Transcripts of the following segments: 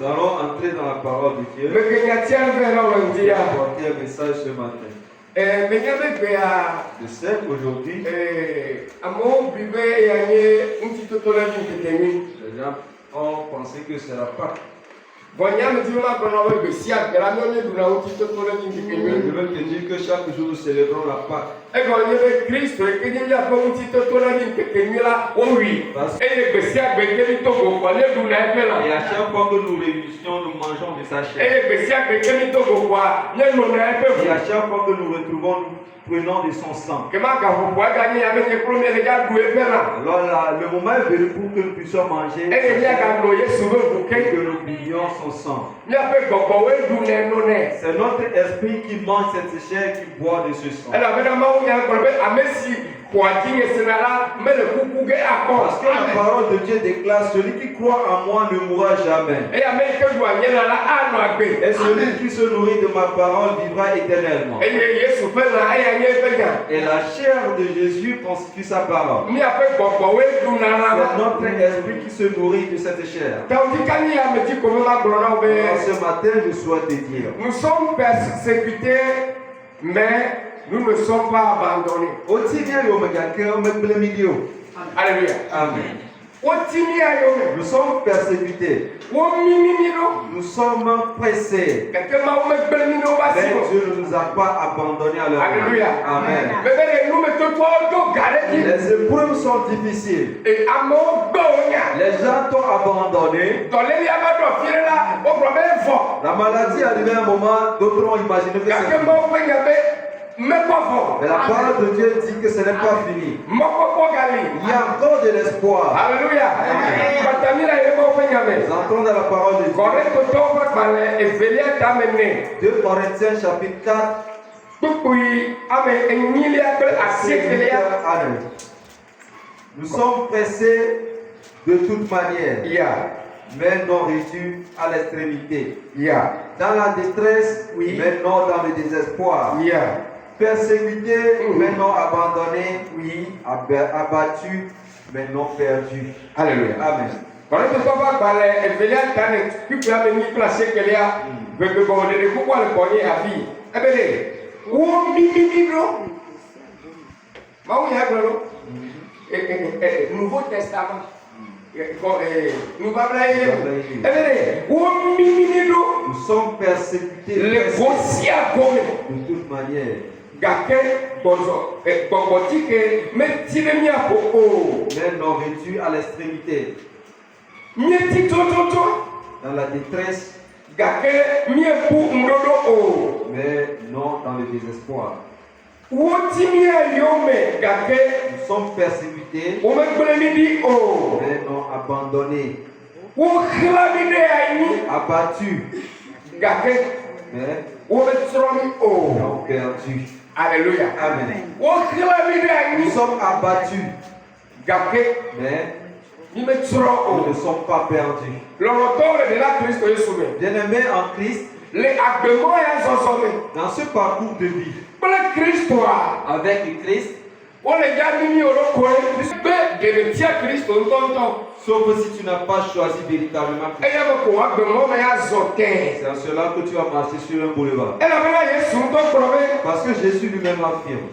Nous allons entrer dans la parole de Dieu. Apporter un message ce matin. Je sais qu'aujourd'hui, les gens ont pensé que c'est la Pâque. Je veux te dire que chaque jour nous célébrons la Pâque. Parce et à chaque fois que nous réunissons, nous mangeons de sa chair. Et à chaque fois que nous retrouvons, nous prenons de son sang. Alors le moment est venu pour que nous puissions manger et que nous buvions son sang. C'est notre esprit qui mange cette chair et qui boit de ce sang. Parce que la parole de Dieu déclare: celui qui croit en moi ne mourra jamais. Et celui qui se nourrit de ma parole vivra éternellement. Et la chair de Jésus constitue sa parole. C'est notre esprit qui se nourrit de cette chair. Alors, ce matin, je souhaite te dire: nous sommes persécutés, mais nous ne sommes pas abandonnés. Alléluia. Amen. Nous sommes persécutés. Nous sommes pressés. Mais Dieu ne nous a pas abandonnés à leur Alléluia. Amen. Les épreuves sont difficiles. Les gens t'ont abandonné. La maladie est arrivée à un moment, d'autres ont imaginé que c'est fini. Mais la parole de Dieu dit que ce n'est pas fini. Il y a encore de l'espoir. Alléluia. Nous entrons dans la parole de Dieu. 2 Corinthiens chapitre 4. Nous sommes pressés de toute manière, mais non réduits à l'extrémité. Dans la détresse, mais non dans le désespoir. Persécutés, mais non abandonnés, abattus, mais non perdus. Alléluia. Amen. Nouveau Testament. Nous sommes persécutés de toute manière. Mais non réduits à l'extrémité. Dans la détresse, mais non dans le désespoir. Nous sommes persécutés, mais non abandonnés. Abattus, mais non perdus. Alléluia. Amen. Nous sommes abattus, mais nous ne sommes pas perdus. Bien-aimés en Christ, dans ce parcours de vie, avec Christ, sauf si tu n'as pas choisi véritablement Christ. C'est en cela que tu vas marcher sur un boulevard. Parce que Jésus lui-même affirme.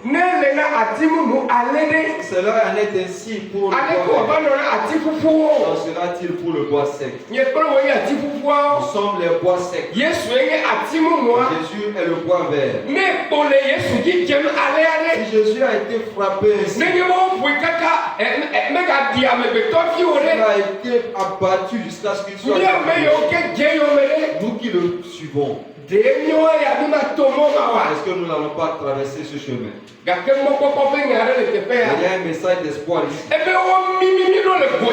Cela en est ainsi pour le bois vert. En sera-t-il pour le bois sec? Nous sommes les bois secs. Jésus est le bois vert. Si Jésus a été frappé ainsi, il a été abattu jusqu'à ce qu'il soit abattu. Nous qui le suivons, est-ce que nous n'allons pas traverser ce chemin? Il y a un message d'espoir ici. Nous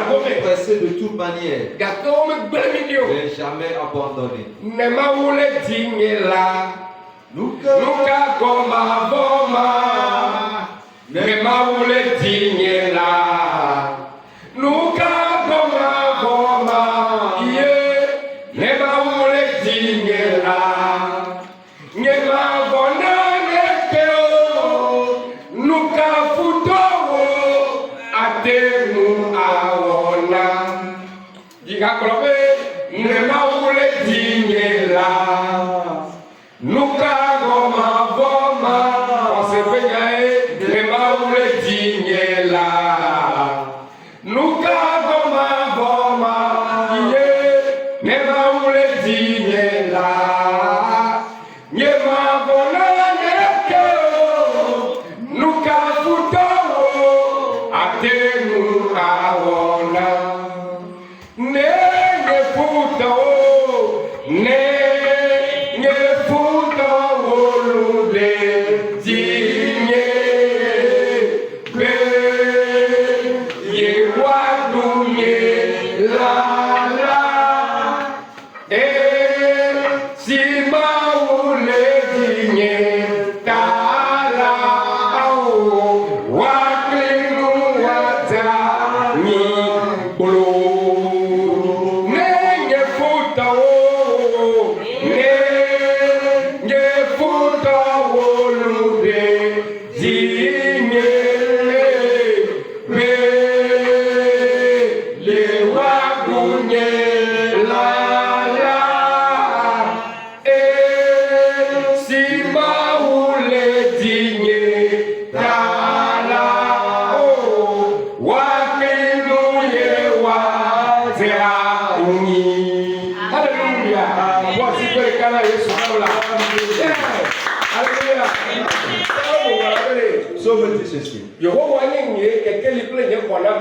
sommes pressés de toute manière, mais jamais abandonnés. Never will dinyela nyemavona nekeo nukafutao atenu awona nengefutao nengefutao lule dinye be yewadunye la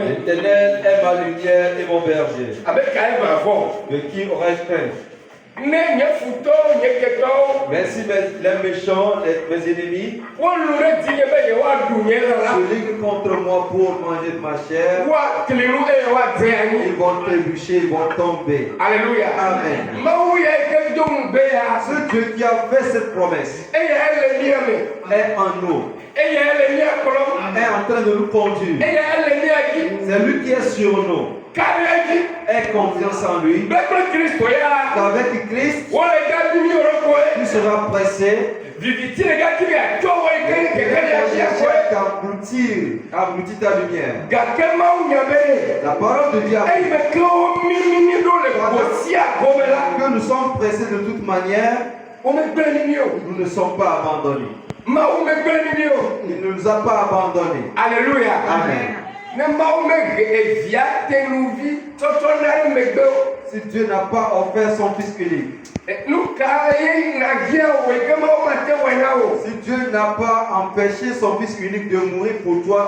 L'Éternel est ma lumière et mon berger. De qui aurais-je crainte? Mais si les méchants, mes ennemis, celui qui contre moi pour manger de ma chair, ils vont trébucher, ils vont tomber. Alléluia. Amen. Ce Dieu qui a fait cette promesse est en nous, est en train de nous conduire. C'est lui qui est sur nous. Aie confiance en lui. Qu'avec Christ, tu seras pressé aboutir ta lumière. La parole de Dieu que nous sommes pressés de toute manière, nous ne sommes pas abandonnés. Il ne nous a pas abandonnés. Alléluia. Amen. Si Dieu n'a pas offert son Fils unique, si Dieu n'a pas empêché son Fils unique de mourir pour toi,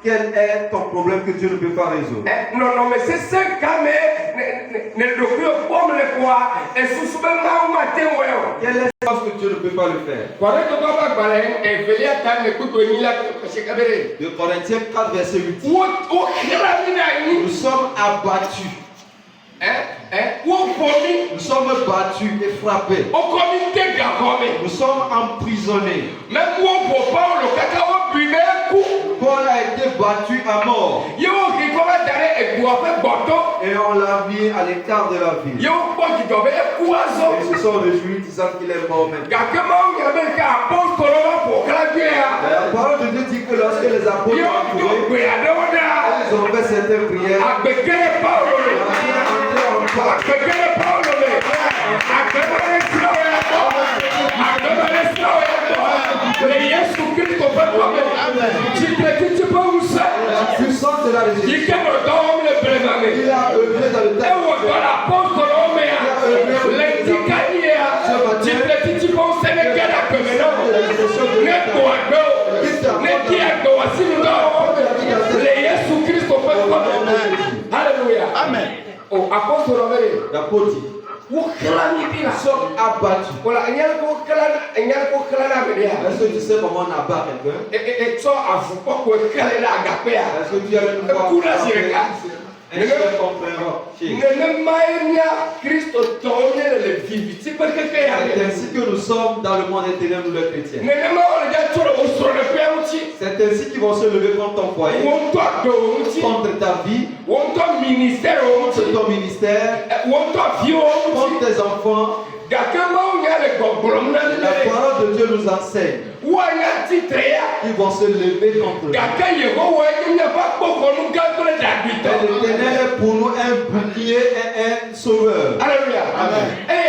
quel est ton problème que Dieu ne peut pas résoudre? Non, mais c'est ce quel est ce que Dieu ne peut pas le faire? De Corinthiens 4, verset 8. Nous sommes abattus. Nous sommes battus et frappés. Nous sommes emprisonnés. Paul a été battu à mort. Et on l'a mis à l'écart de la ville. Et ils se sont réjouis disant qu'il est mort maintenant. La parole de Dieu dit que lorsque les apôtres ont entouré, ils ont fait certaines prières. La puissance de la résurrection. Il a œuvré dans le temps. Alléluia. Amen. Oh, apôtre l'apôtre dit, nous sommes abattus. Est-ce que tu sais comment on abat quelqu'un? Est-ce que tu as le pouvoir? C'est ainsi que nous sommes dans le monde éternel, nous les chrétiens. C'est ainsi qu'ils vont se lever contre ton foyer, contre ta vie, contre ton ministère, contre tes enfants. La parole de Dieu nous enseigne qu'ils vont se lever contre nous. L'Éternel est pour nous un bouclier et un sauveur. Alléluia. Amen. Et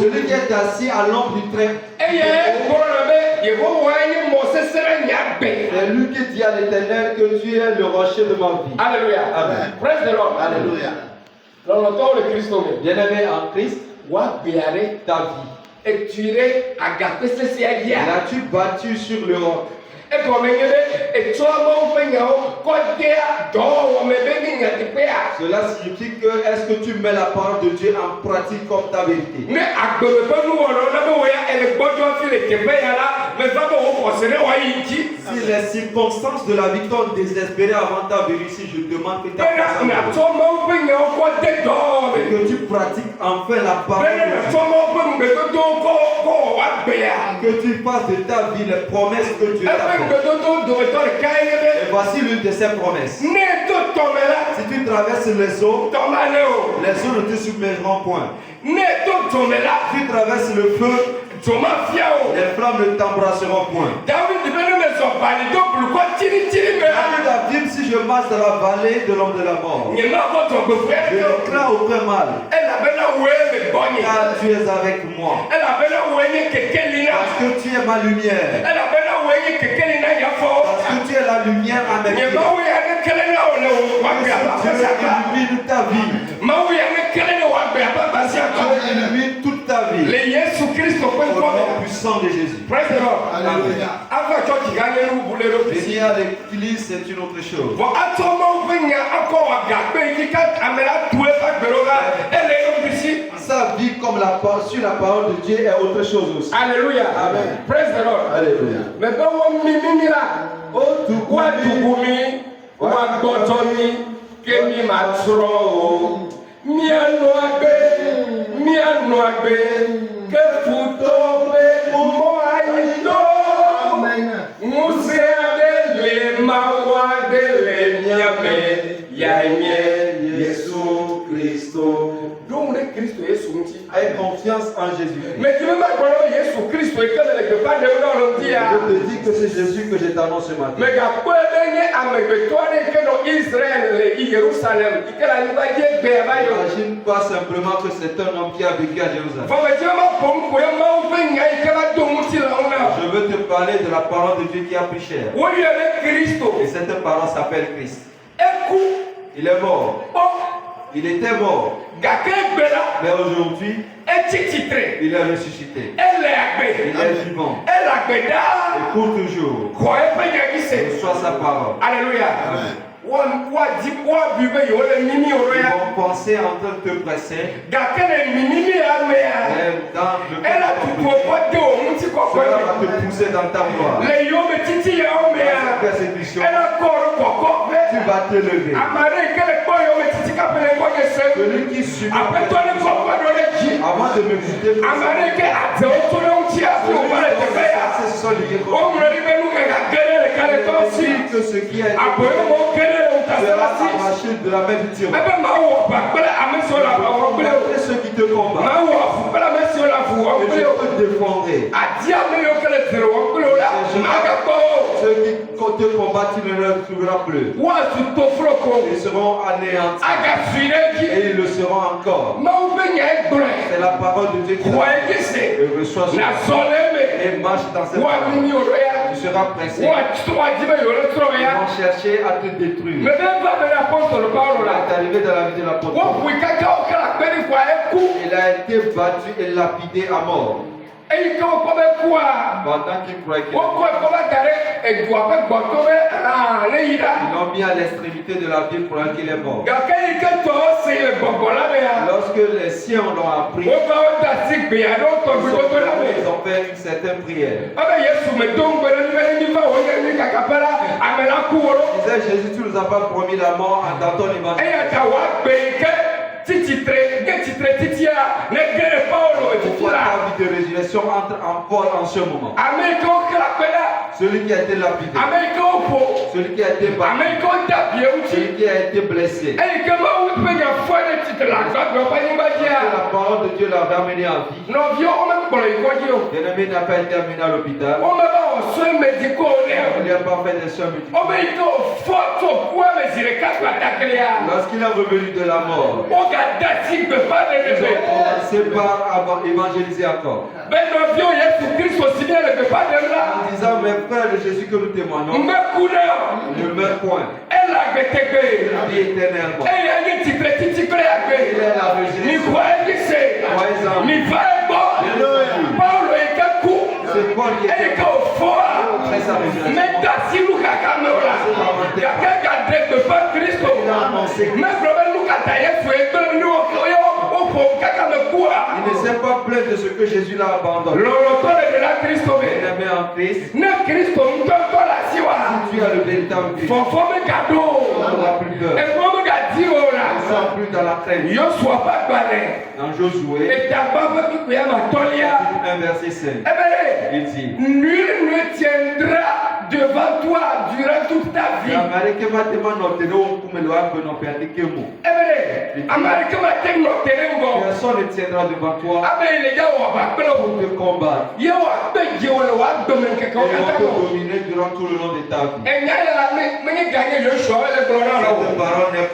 celui qui est assis à l'ombre du train, c'est lui qui dit à l'Éternel que tu es le rocher de ma vie. Alléluia. Amen. Praise the Lord. Alléluia. Bien-aimé en Christ, ta vie. Et tu es agapé, c'est L'as-tu battu sur le roc? Cela signifie que est-ce que tu mets la parole de Dieu en pratique comme ta vérité? Si les circonstances de la vie t'ont désespéré avant ta venue ici, je demande que tu pratiques enfin la parole de Dieu. Que tu fasses de ta vie les promesses que Dieu t'a faites. Et voici l'une de ces promesses. Si tu traverses les eaux ne te submergeront point. Si tu traverses le feu, les flammes ne t'embrasseront point. David a dit, si je marche dans la vallée de l'homme de la mort, je ne crains aucun mal. Car tu es avec moi. Parce que tu es ma lumière. Parce que tu es la lumière à mes pieds. Dieu illumine ta vie. Dieu illumine toute ta vie. Au nom puissant de Jésus. Alléluia. Venir à l'église, c'est une autre chose. Sa vie comme sur la parole de Dieu est autre chose aussi. Alléluia. Amen. Praise the Lord. Alléluia. Mais quand on mimira, wa dugumi, wa gotomi, kemi matro, mianoabe, que futobe, moaito, museade le mawade le miame, yaimie, Yesu Christo. Donc le Christ est soumis. Aie confiance en Jésus. Mais tu veux pas croire Jésus Christ et que le pas de l'homme dit. Je te dis que c'est Jésus que je t'annonce ce matin. Mais quand on est avec toi que dans Israël et Jérusalem, que la liberté est bénévole. Imagine pas simplement que c'est un homme qui a vécu à Jérusalem. Je veux te parler de la parole de Dieu qui a pris chair. Et cette parole s'appelle Christ. Il est mort. Il était mort. Mais aujourd'hui, il est ressuscité. Il est vivant. Il court toujours. Reçois sa parole. Alléluia. Amen. Ils vont penser en train de te presser. Cela va te pousser dans ta voie. Persécution. Tu vas te lever. Celui qui subit avant de me goûter, ce sont les que ce qui a été sera arraché de la main du tyran. Ceux qui te combattent, je te défendrai. Ceux qui te combattent, tu ne les trouveras plus. Ils seront anéantis. Et ils le seront encore. C'est la parole de Dieu qui reçoit ce et marche dans cette parole. Tu seras pressé. Ils vont chercher à te détruire. Il est arrivé dans la vie de l'apôtre. Il a été battu et lapidé à mort. Pendant qu'il croyait qu'il ils l'ont mis à l'extrémité de la ville pour qu'il est mort. Lorsque les siens l'ont appris, ils ont fait une certaine prière. Ils disaient, Jésus, tu nous as pas promis la mort dans ton évangile. Pourquoi ta vie de résurrection entre en vol en ce moment? Celui qui a été lapidé, celui qui a été battu, celui qui a été blessé. La parole de Dieu l'a ramené en vie. L'ennemi n'a pas été amené à l'hôpital. Il n'a pas fait des soins médicaux. Lorsqu'il est revenu de la mort, ils ont commencé par évangéliser encore. En disant, mes frères de Jésus que nous témoignons, ne meurt point. Il vit éternellement. Il est sa révélation. Mais si nous avons quelqu'un qui a dit pas Christ, mais nous Il ne s'est pas plaint de ce que Jésus l'a abandonné. Il est mis en Christ. Si tu as le véritable Christ, tu n'auras plus peur. Tu ne seras plus dans la crainte. Dans Josué, un verset 5, il dit, nul ne tiendra devant toi durant toute ta vie. Personne ne tiendra devant toi pour te combattre. Et on te dominer durant tout le long de ta vie. Cette parole n'est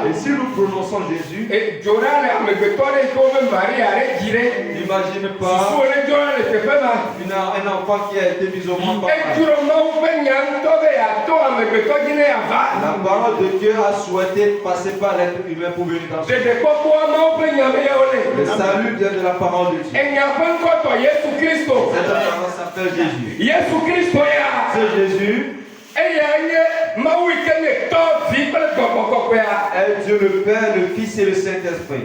Et si nous prononçons Jésus, n'imagine pas un enfant qui a été mis au monde par la parole de Dieu a souhaité passer par l'être humain pour venir dans ce monde. Le salut vient de la parole de Dieu. Cette parole s'appelle Jésus. C'est Jésus. Est Dieu le Père, le Fils et le Saint-Esprit.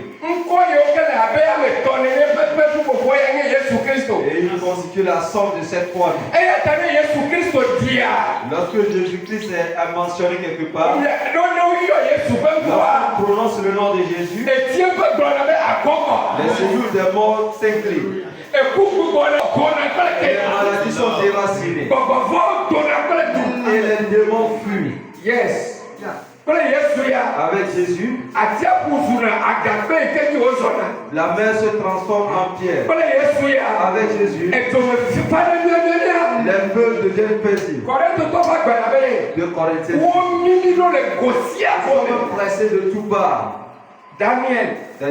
Et il constitue la somme de cette foi. Lorsque Jésus-Christ a mentionné quelque part, lorsqu'on prononce le nom de Jésus, les cellules des morts s'inclinent. Les maladies sont déracinées. Et les démons fuient. Yes. Avec Jésus, la mer se transforme en pierre. Avec Jésus, les feux deviennent paisibles. De Corinthiens, ils sont pressés de tout part. Daniel a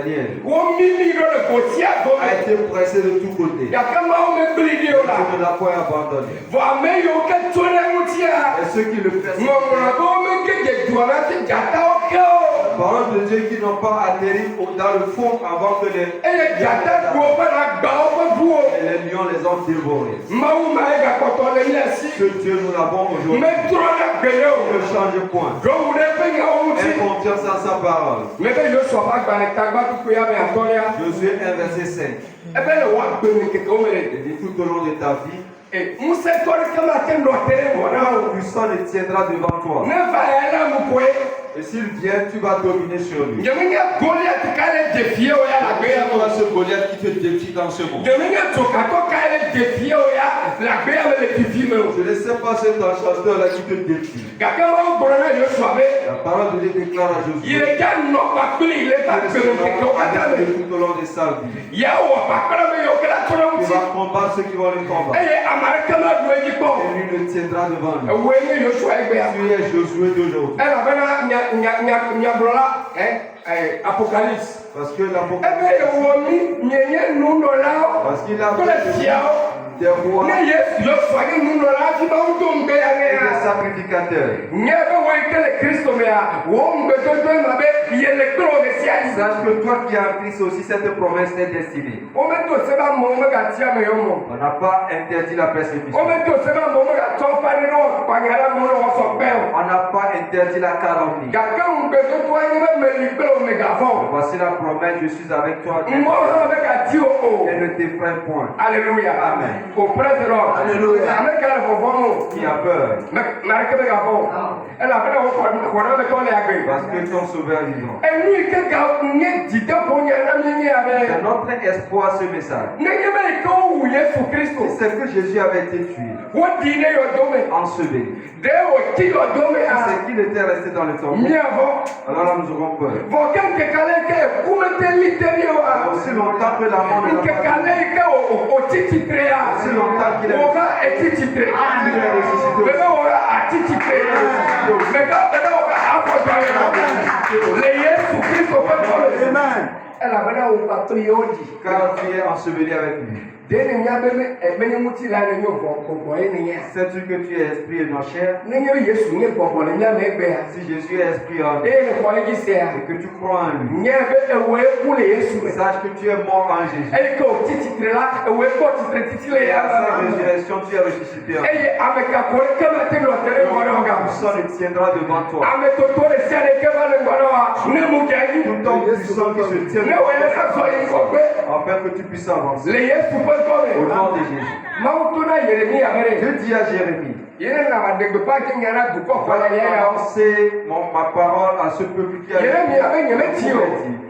été pressé de tous côtés. Il ne l'a point abandonné. Et ceux qui le persécutent, la parole de Dieu qui n'ont pas atterri dans le fond avant que les lions les ont dévorés. Ce Dieu, nous l'avons aujourd'hui. Ne change point. Aie confiance en sa parole. Josué 1 verset 5. Il dit tout au long de ta vie, le puissant ne tiendra devant toi. Et s'il vient, tu vas dominer sur lui. Ce Goliath qui te défie dans ce monde. Je ne sais pas cet enchanteur-là qui te défie. La parole de Dieu déclare à Josué. Il est tout au long de sa vie. Il va combattre ceux qui vont le combattre. Et lui ne tiendra devant lui. Tu es Josué d'aujourd'hui. Apocalypse. Parce que l'Apocalypse. Parce qu'il a des rois Ne Yesu yo soigné nous là qui va nous tomber et des ya. sacrificateurs. Nyebe wo ikele Kristo me ya. Wo mbe dodo ma be yele kro me sia. Sache que toi qui as en Christ aussi, cette promesse est destinée. O me to se ba mo me ga tia me yo mo. On n'a pas interdit la persécution. O me to se ba mo me ga to pa ni no pa nyara mo no so pe o. On n'a pas interdit la calomnie. Ga ka mbe to to ani me li kro me ga fo. Voici la promesse, je suis avec toi. Mo ho me ga ti o. Et ne t'effraie point. Alléluia. Amen. Au praise the Lord. Alléluia. Amen ka fo fo mo. Qui a peur? Mais que me ga fo. Elle a fait ko na me ko le agbe. Parce que ton sauveur vivant. Et lui que ga nye di de po nya na mi ave. C'est notre espoir ce message. Ne ye me ko wu Yesu Kristo. C'est que Jésus avait été tué, Wo di ne yo do me. enseveli. De o ti yo do me a. C'est qu'il était resté dans le tombeau. Mi avo. Alors là, nous aurons peur. Vo kem ke kale ke kumete literi o a. Aussi longtemps que la mort ne Ke l'a pas kale ke o titi tre a. Aussi longtemps qu'il est O ga e titi tre. il est ressuscité. Bebe o ga a titi tre. Bebe o ga a po tre. Le Yesu Kristo pe ko le. Amen. Elle a bena o patrioti. Car tu es enseveli avec lui. Deni nya bebe e beni muti la ne yo ko e ni ya. Sais-tu que tu es esprit et non chair? Ne nyo Yesu nye ko le nya me gbe ya. Si Jésus est esprit en E ne ko le gi se ya. et que tu crois en lui, Nye be e we ku le Yesu me. sache que tu es mort en Jésus. E ko titi tre la e we ko titi le Et à sa ya. résurrection, tu es ressuscité en lui. Eye ameka ko le kama te no tere mo no ga. Puissant le tiendra devant toi. Ame to to le sia le kama le ngoro wa. Ne mu ga yi. Tout homme puissant qui se tient Ne we le ka so yi ko pe. afin que tu puisses avancer. Le Yesu pe ko Au le. nom de Jésus. Ma to na Yeremia mere. Dieu dit à Jérémie, Yere na ba de gbe pa ke nyara du ko ko va le ya. annoncer ma parole à ce peuple qui a Yeremia be nyeme ti o.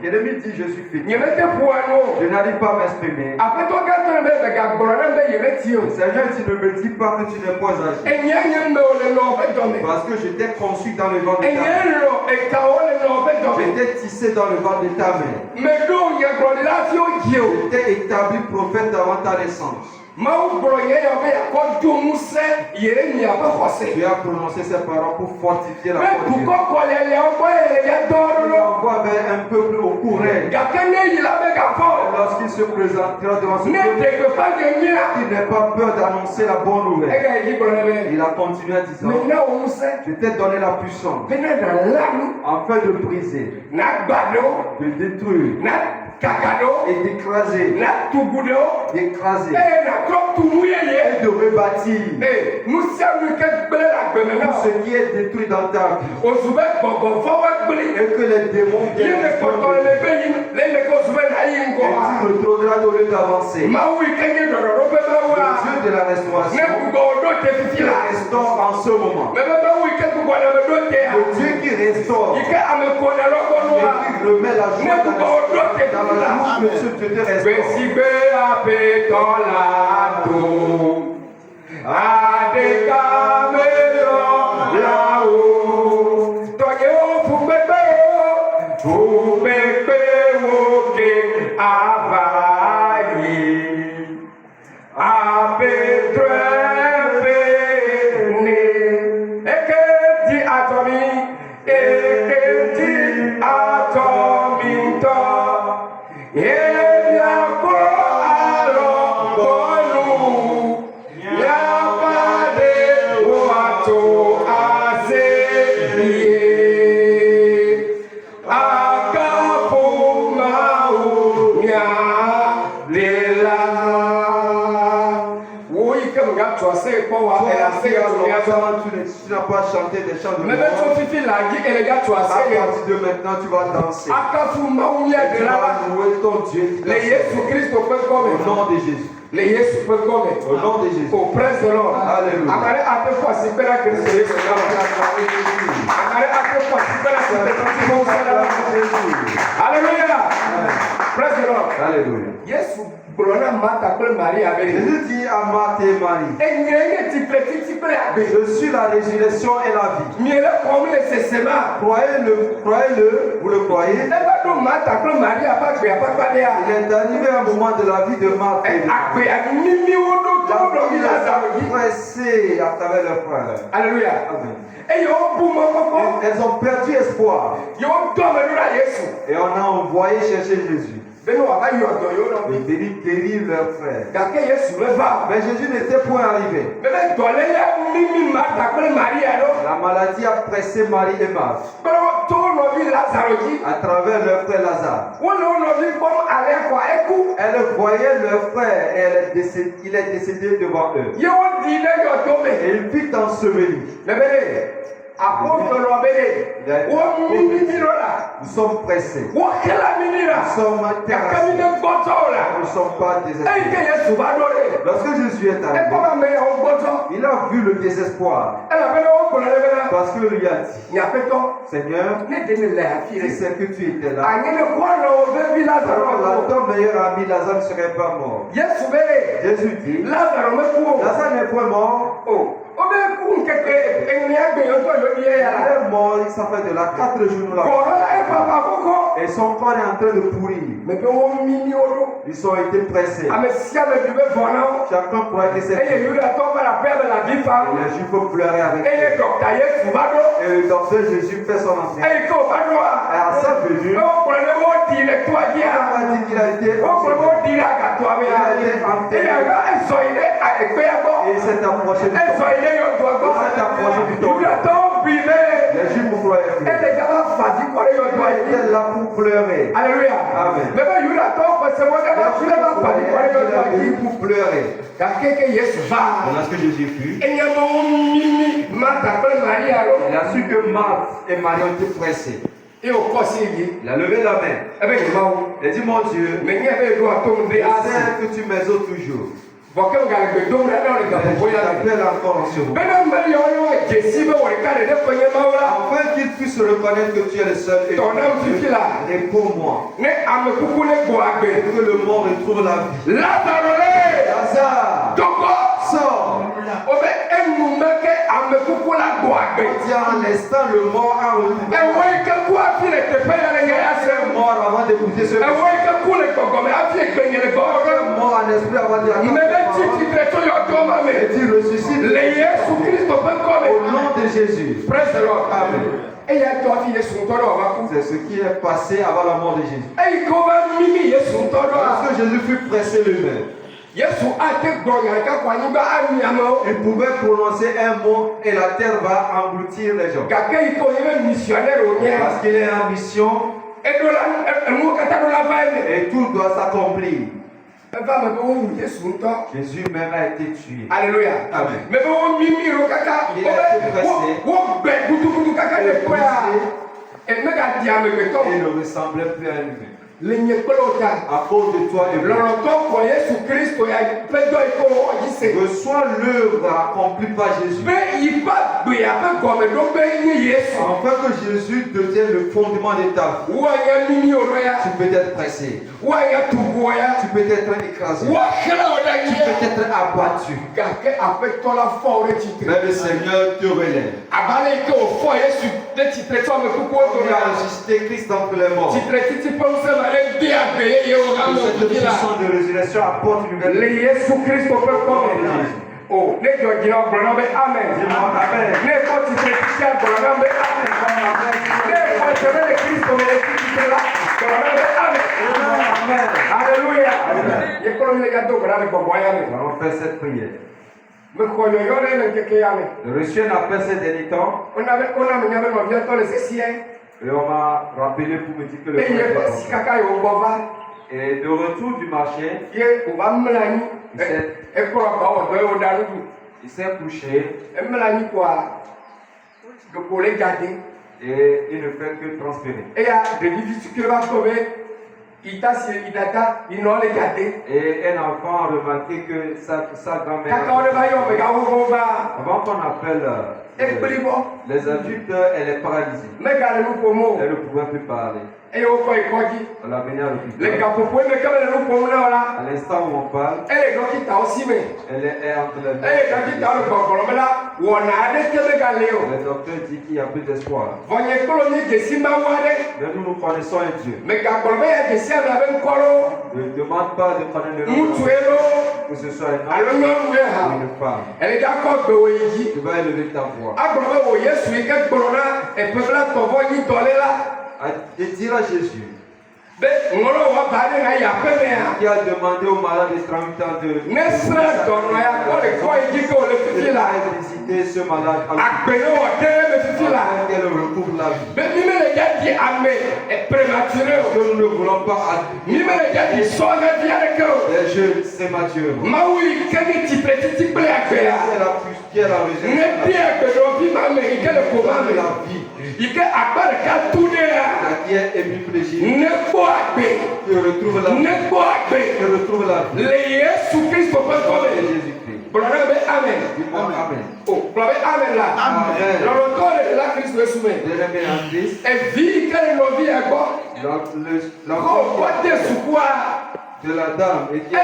Jérémie dit, je suis fait. Nyeme te puwa no. Je n'arrive pas à m'exprimer. Ape to ga to be be ga gboro na be yeme ti o. Seigneur, tu ne me dis pas que tu n'es pas âgé. Enya nye me o le no be do me. Parce que je t'ai conçu dans le ventre de ta mère. Enya ro e ka o le no be do Je me. t'ai tissé dans le ventre de ta mère. Me do nye gboro la fi o ji o. Je t'ai établi prophète avant ta naissance. Mawu gboro nye yo be ko do muse Yeremia be khose. Tu as prononcé ces paroles pour fortifier la Me foi de du Dieu. ko ko le le o bo e ya do Tu lo. envoies vers un peuple au courant. Ga ke ne yi la be ga fo. Lorsqu'il se présentera devant ce Ne peuple, te ke pa ke nya. il n'a pas peur d'annoncer la bonne E nouvelle. ga yi gboro be. Il a continué en disant, Me na o muse. je t'ai donné la puissance Be na da lanu. afin de briser, Na gbado. de détruire Na kakado. et d'écraser, Na tugudo. d'écraser E na ko tumu ye ye. et de rebâtir Ee, musia mi ke gbele la gbeme tout na. ce qui est détruit dans ta vie. Osube gbɔgbɔ fɔwɔ gbeli. Et que les démons Yi viennent le kpɔtɔ le be yi le le ko osube na yi et ŋgɔ wa. tu retourneras au lieu d'avancer. Mawu yi ke nye dɔdɔdɔ be mawu Le a. Dieu de la Ne restauration gbugbɔ o do te fifi la. restaure en ce moment. Mɛ bɛ mawu yi ke gbugbɔ le be do te a. Le Dieu qui restaure Yi ke ame ko ne lɔgbɔnu et a. qui remet la joie dans la bouche de ceux qui te restaurent. Besigbe apetɔ la do. Adeka melo la o. Tɔye o fugbegbe o. Fugbegbe wo ke ava yi. Apetrɛ fe ne. Eke di atɔ mi. Eke di atɔ mi tɔ. Ebia ko alɔ bɔlu. Yabade wo ato ase ye. Akafo mawu nya de la. Wo yi ke mo ga to ase kpɔ wa Toi, ase qui ga as to ya to. longtemps, tu n'as pas chanté des chants de Mɛ bɛ to louange. fifi la dzi ele ga to À ase ye. partir de maintenant, tu vas danser. Akafu mawu nya Tu de la. vas louer ton Dieu. Le Yesu Kristo ƒe Au gɔme. nom de Jésus. Le Yesu ƒe gɔme. Au nom de Jésus. O praise the Lord. Alléluia. Amare ate fɔ asi kpe na Kristo Yesu na ma. Amare ate fɔ asi kpe na Kristo Yesu na ma. Alléluia. Praise the Lord. Alléluia. Yesu gblɔ na Martha kple Maria be. Jésus dit à Marthe et Marie, Enye nye titi kple abe. je suis la résurrection et la vie. Miele kɔm le sesema. Croyez-le, vous le croyez. Ebe do Martha kple Maria ƒe agbea ƒe akpadea. Il est arrivé un moment de la vie de Marthe. Agbea mimiwo ɖo to ɖo mi la zãme dzi. Pressé à travers leurs frères. Alléluia. Amen. Eye wobu mɔkpɔkpɔ. Elles ont perdu espoir. Yewo dɔme ɖo ɖa Yesu. Et on a envoyé chercher Jésus. de venir guérir leurs frères. Mais Jésus n'était point arrivé. La maladie a pressé Marie et Marthe à travers leur frère Lazare. Elle voyait leur frère et il est décédé devant eux. Et il fut enseveli. Nous sommes pressés. Nous sommes terrassés. Nous ne sommes pas désespérés. Lorsque Jésus est arrivé, il a vu le désespoir. Parce que lui a dit, Seigneur, si c'est que tu étais là, alors ton meilleur ami Lazare ne serait pas mort. Jésus dit, Lazare n'est point mort. Il est mort, ça fait de là 4 jours nous l'avons. Et son corps est en train de pourrir. Ils ont été pressés. Chacun croit que c'est fini. Et les Juifs pleuraient avec eux. Et le docteur Jésus fait son entrée. Et à sa venue, il a dit qu'il a été enterré. Et il s'est approché du tombeau. Les Juifs croyaient. Il était là pour pleurer. Alléluia. Amen. Il est pour pleurer. Lorsque Jésus fut, il a su que Marthe et Marie ont été pressés. Il a levé la main. Il a dit, mon Dieu, je sais que tu m'exauces toujours. Je t'appelle encore en ce moment. Afin qu'il puisse reconnaître que tu es le seul et réponds-moi. Que le monde retrouve la vie. Lazare, sors. Tiens, en l'instant, le mort a retrouvé. Mort avant d'écouter ce mort en esprit avant de et tu ressuscites au nom de Jésus. Amen. C'est ce qui est passé avant la mort de Jésus. Lorsque Jésus fut pressé lui-même, il pouvait prononcer un mot et la terre va engloutir les gens. Parce qu'il est en mission et tout doit s'accomplir. Jésus même a été tué. Alléluia. Amen. Il a été pressé. Il ne ressemblait plus à lui-même. À cause de toi et moi. Reçois l'œuvre accomplie par Jésus. Afin que Jésus devienne le fondement de ta vie. Tu peux être pressé. Tu peux être écrasé. Tu peux être abattu. Mais le Seigneur te relève. Il a ressuscité Christ entre les morts. Cette puissance de résurrection apporte une nouvelle vie. Oh, let your amen. Amen. Alléluia. On fait cette prière. Le reçu un appel ces derniers temps. Et on m'a rappelé pour me dire que le frère et de retour du marché, il s'est couché et il ne fait que transpirer. Et un enfant a remarqué que sa grand-mère, avant qu'on appelle les adultes, elle est paralysée. Elle ne pouvait plus parler. On l'a mené à l'hôpital. À l'instant où on parle, elle est entre les mains. Le docteur dit qu'il n'y a plus d'espoir. Mais nous connaissons un Dieu. Ne demande pas de connaître le nom. Que ce soit un homme ou une femme. Tu vas élever ta voix. Et dire à Jésus, Qui a demandé au malade extramitant de visiter ce malade afin qu'elle recouvre la vie. Que nous ne voulons pas les jeunes sématures. Qui est la résurrection, la vie. Qui est hémiplégique, qui retrouve la vie, qui retrouve la vie. Jésus-Christ. Amen. Amen. Oh, amen là. Amen. La Christ le soumet. Bien-aimé en Christ, Et vie qu'elle est vie à quoi? l'enfant de la dame et qui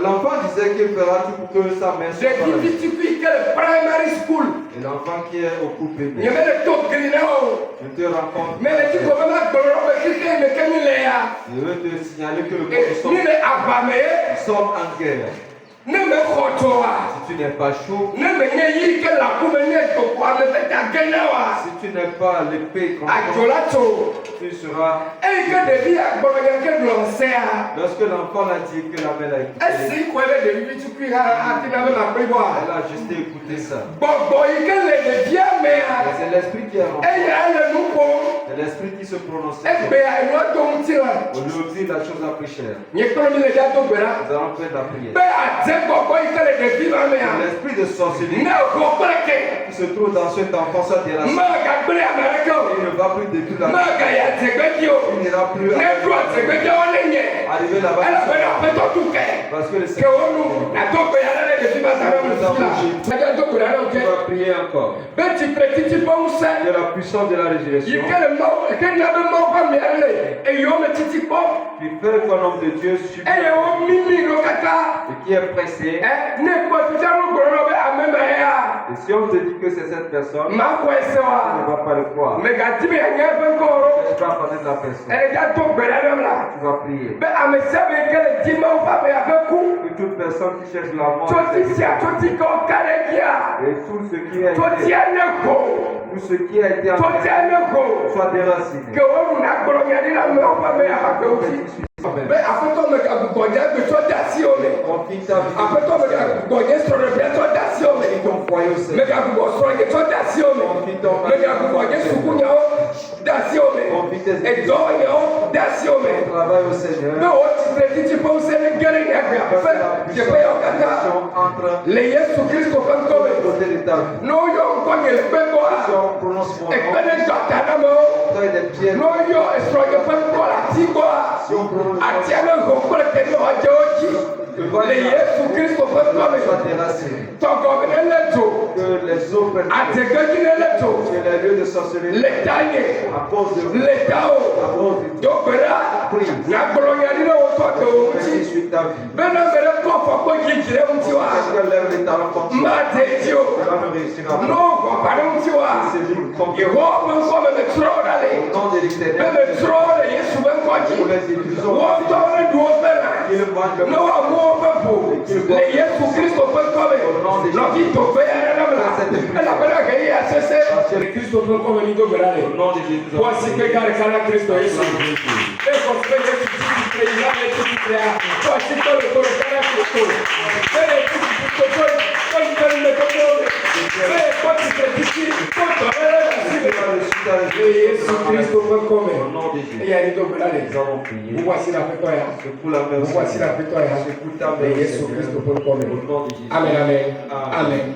l'enfant disait qu'il fera tout pour que sa mère soit paralysée. Et l'enfant qui est au cours bébé, je te rencontre. Je veux te signaler que le monde nous sommes en guerre. Si tu n'es pas chaud, si tu n'es pas l'épée contre tu seras. Lorsque l'enfant a dit que la mère a écouté, elle a juste écouté ça. C'est l'esprit qui a rentré. C'est l'esprit qui se prononce. Aujourd'hui, la chose a pris cher. Nous allons faire la prière. L'esprit de sorcellerie qui se trouve dans cet enfant soit déraciné. Il ne va plus depuis la vie. Il n'ira plus arriver là-bas. Parce que le Seigneur va prier encore. De la puissance de la résurrection. Qui fait qu'un homme de Dieu subit et qui est pressé. Et si on te dit que c'est cette personne, tu ne vas pas le croire. Tu vas connaître la personne. Tu vas prier. Que toute personne qui cherche la mort et tout ce qui a été enlevé soit déraciné. Travaille au Seigneur. Que les eaux que les lieux de sorcellerie à cause de suis ta vie. Vous voici la victoire. Vous voici la victoire. Amen, amen, amen.